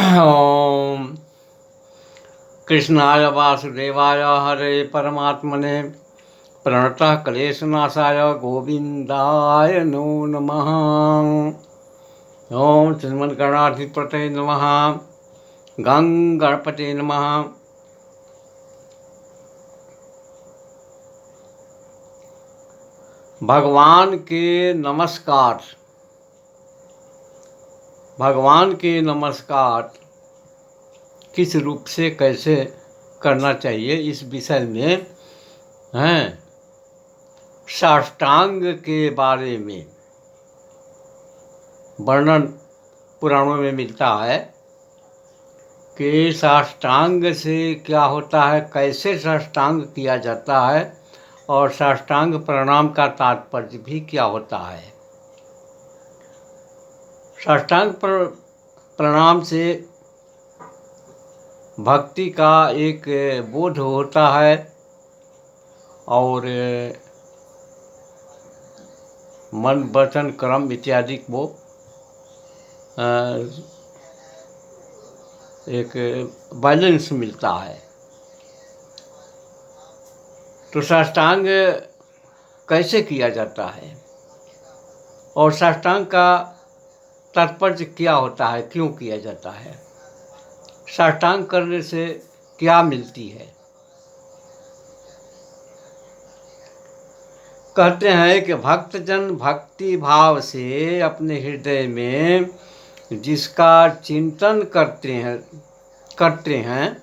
ओम कृष्णाय वासुदेवाय हरे परमात्मने प्रणतः क्लेशनाशाय गोविंदाय नो नमः। ओम श्रीमन्गणाधिपतये नमः। गं गणपते नमः। भगवान के नमस्कार। भगवान के नमस्कार किस रूप से कैसे करना चाहिए, इस विषय में हैं साष्टांग के बारे में वर्णन पुराणों में मिलता है कि साष्टांग से क्या होता है, कैसे साष्टांग किया जाता है और साष्टांग प्रणाम का तात्पर्य भी क्या होता है। साष्टांग प्रणाम से भक्ति का एक बोध होता है और मन वचन कर्म इत्यादि को एक बैलेंस मिलता है। तो साष्टांग कैसे किया जाता है और साष्टांग का तात्पर्य क्या होता है, क्यों किया जाता है, साष्टांग करने से क्या मिलती है। कहते हैं कि भक्तजन भक्ति भाव से अपने हृदय में जिसका चिंतन करते हैं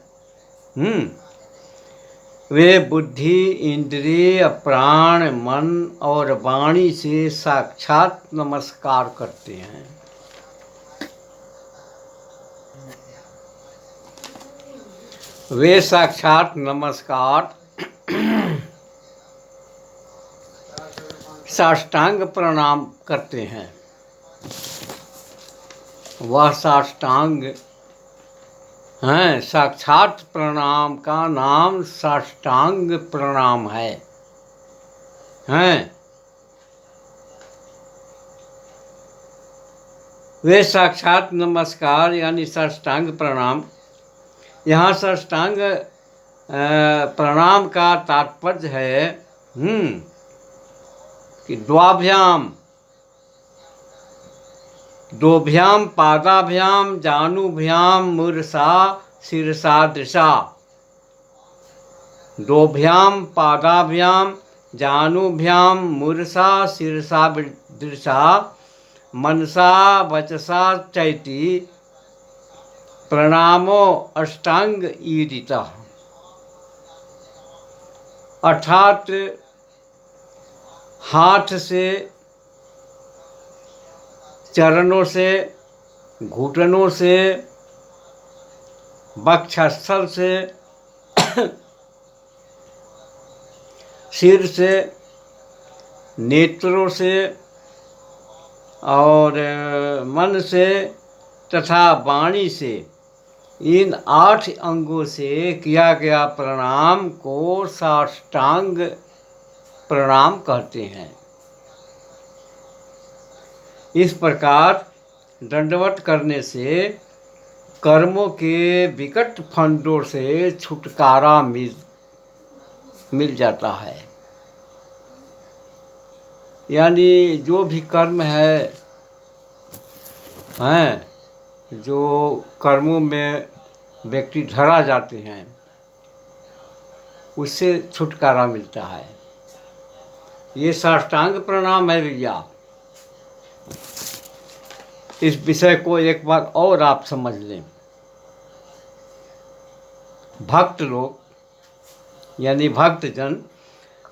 वे बुद्धि इंद्रिय प्राण मन और वाणी से साक्षात नमस्कार करते हैं। वे साक्षात नमस्कार साष्टांग प्रणाम करते हैं। वह साष्टांग हैं, साक्षात प्रणाम का नाम साष्टांग प्रणाम है। वे साक्षात नमस्कार यानी साष्टांग प्रणाम। यहाँ साष्टांग प्रणाम का तात्पर्य है कि दोभ्याम पादाभ्याम जानुभ्याम मूर्धा शिरसा दृशा। दोभ्याम पादाभ्याम जानुभ्याम मूर्धा शिरसा दृशा मनसा वचसा चैति प्रणामो अष्टांग ईदितः। अर्थात हाथ से, चरणों से, घुटनों से, वक्षस्थल से, सिर से, नेत्रों से और मन से तथा वाणी से, इन 8 अंगों से किया गया प्रणाम को साष्टांग प्रणाम कहते हैं। इस प्रकार दंडवत करने से कर्मों के विकट फंदों से छुटकारा मिल जाता है। यानी जो भी कर्म है जो कर्मों में व्यक्ति धरा जाते हैं उससे छुटकारा मिलता है। ये साष्टांग प्रणाम है भैया। इस विषय को एक बार और आप समझ लें। भक्त लोग यानी भक्तजन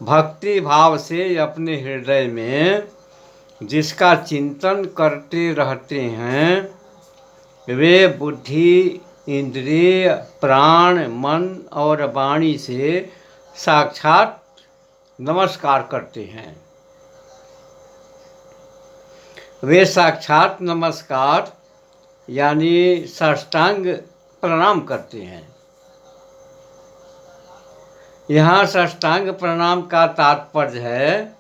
भक्ति भाव से अपने हृदय में जिसका चिंतन करते रहते हैं वे बुद्धि इंद्रिय प्राण मन और वाणी से साक्षात नमस्कार करते हैं। वे साक्षात नमस्कार यानी साष्टांग प्रणाम करते हैं। यहाँ साष्टांग प्रणाम का तात्पर्य है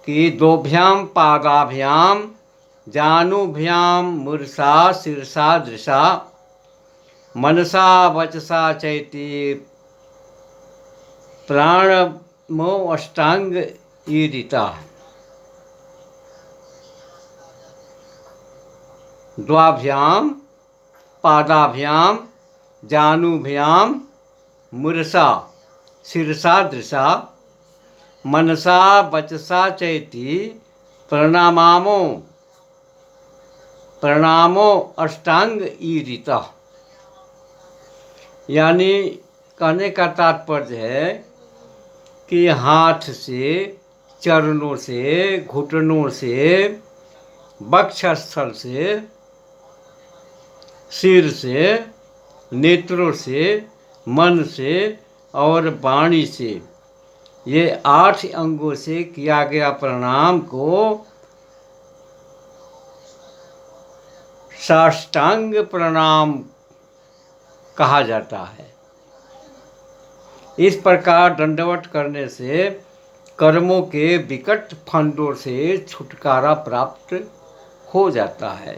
कि दोभ्याम पादाभ्याम जानुभ्याम मूर्षा शीर्षा दृशा मनसा वचसा चैति प्राणमो अष्टांग ईरिता। द्वाभ्याम पादाभ्याम जानुभ्याम मूर्षा शीर्षा दृशा मनसा वचसा चैति प्रणामो अष्टांग ईरिता। यानी कहने का तात्पर्य है कि हाथ से, चरणों से, घुटनों से, वक्षस्थल से, सिर से, नेत्रों से, मन से और वाणी से, ये 8 अंगों से किया गया प्रणाम को साष्टांग प्रणाम कहा जाता है। इस प्रकार दंडवत करने से कर्मों के विकट फंदों से छुटकारा प्राप्त हो जाता है।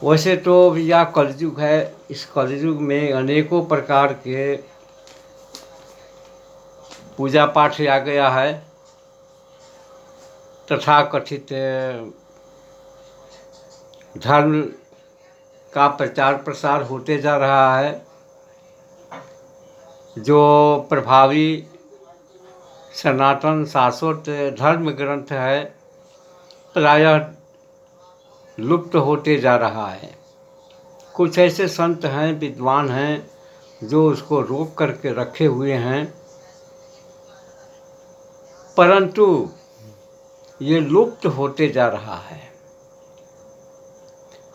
वैसे तो यह कलयुग है, इस कलयुग में अनेकों प्रकार के पूजा पाठ आ गया है, तथाकथित धर्म का प्रचार प्रसार होते जा रहा है। जो प्रभावी सनातन शाश्वत धर्म ग्रंथ है प्रायः लुप्त होते जा रहा है। कुछ ऐसे संत हैं, विद्वान हैं जो उसको रोक करके रखे हुए हैं, परंतु ये लुप्त होते जा रहा है।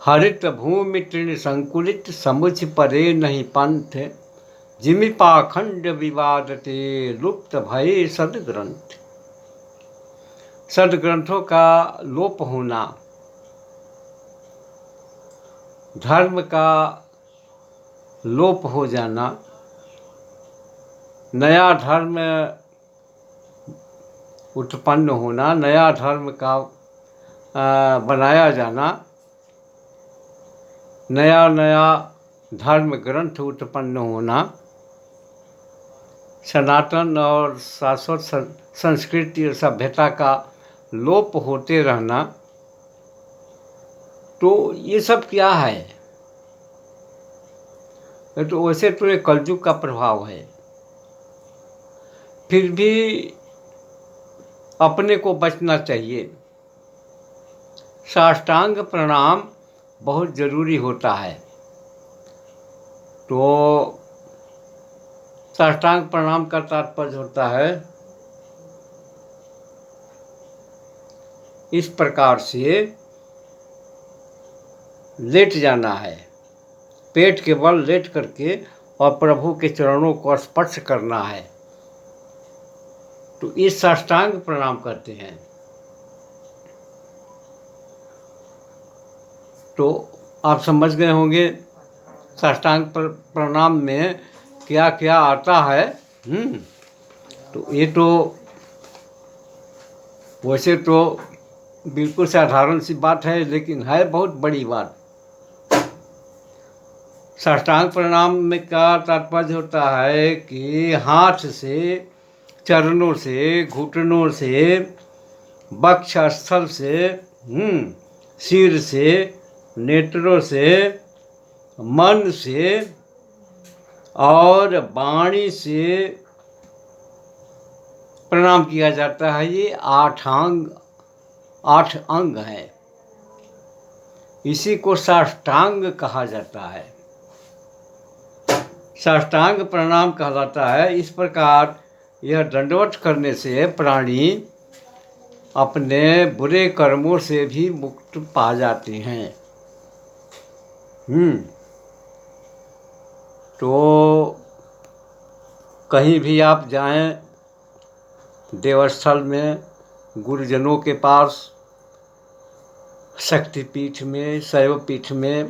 हरित भूमि तृण संकुलित समुझ परे नहीं पंथ जिमि पाखंड विवादते लुप्त भय सदग्रंथ। सदग्रंथों का लोप होना, धर्म का लोप हो जाना, नया धर्म उत्पन्न होना, नया धर्म का बनाया जाना, नया नया धर्म ग्रंथ उत्पन्न होना, सनातन और शाश्वत संस्कृति और सभ्यता का लोप होते रहना, तो ये सब क्या है? तो वैसे तो ये कलयुग का प्रभाव है, फिर भी अपने को बचना चाहिए। साष्टांग प्रणाम बहुत जरूरी होता है। तो साष्टांग प्रणाम का तात्पर्य होता है इस प्रकार से लेट जाना है, पेट के बल लेट करके और प्रभु के चरणों को स्पर्श करना है, तो इस साष्टांग प्रणाम करते हैं। तो आप समझ गए होंगे साष्टांग प्रणाम में क्या क्या आता है। तो ये तो वैसे तो बिल्कुल साधारण सी बात है, लेकिन है बहुत बड़ी बात। साष्टांग प्रणाम में का तात्पर्य होता है कि हाथ से, चरणों से, घुटनों से, वक्षस्थल से, सिर से, नेत्रों से, मन से और वाणी से प्रणाम किया जाता है। ये 8 अंग हैं, इसी को साष्टांग कहा जाता है, साष्टांग प्रणाम कहलाता है। इस प्रकार यह दंडवत करने से प्राणी अपने बुरे कर्मों से भी मुक्त पा जाते हैं। तो कहीं भी आप जाएं, देवस्थल में, गुरुजनों के पास, शक्तिपीठ में, शैवपीठ में,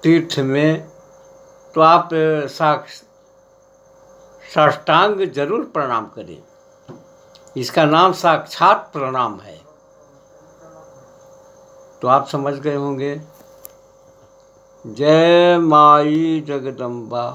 तीर्थ में, तो आप साष्टांग जरूर प्रणाम करें। इसका नाम साक्षात प्रणाम है। तो आप समझ गए होंगे। जय माई जगदम्बा।